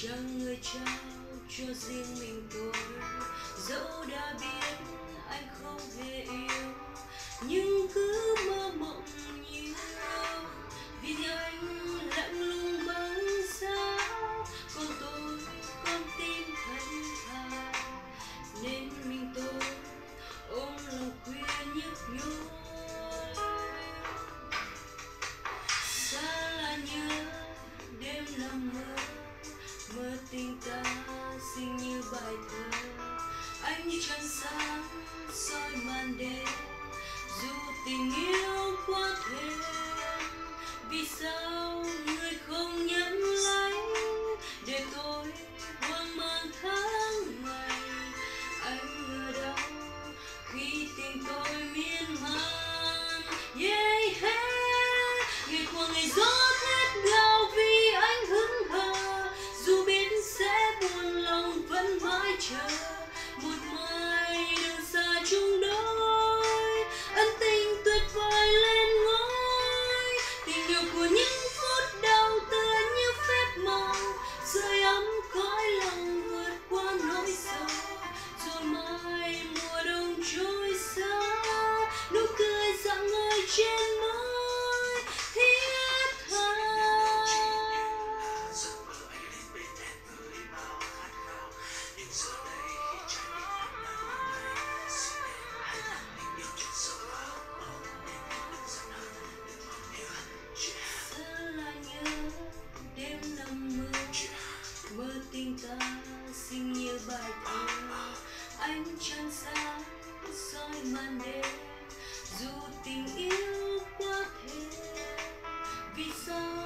chẳng người trao cho riêng mình tôi. Dẫu đã biết anh không hề yêu, nhưng cứ mơ mộng nhiều. Vì anh lạnh lùng băng giá, còn tôi con tim thân thà, nên mình tôi ôm lòng khuya nhức nhối. Xa là nhớ đêm nằm mơ, mơ tình ta xinh như bài thơ. Ánh trăng sáng soi màn đêm, dù tình yêu quá thêm. Vì sao người không nhắn lấy để tôi hoang mang tháng ngày? Anh ở đâu khi tình tôi miên man? Yeah, yeah. Ngày qua ngày gió thét gào vì anh hững hờ, dù biết sẽ buồn lòng vẫn mãi chờ một mai đường xa chung đôi. Ân tình tuyệt vời lên ngôi, tình yêu của những phút đầu tựa như phép màu, sưởi ấm cõi lòng vượt qua nỗi sầu. Rồi mai mùa đông trôi xa, nụ cười rạng ngời trên môi thiết tha. Xa là nhớ đêm nằm mơ, mơ tình ta xinh như bài thơ. Ánh trăng sáng soi màn đêm, dù tình yêu quá thêm. Vì sao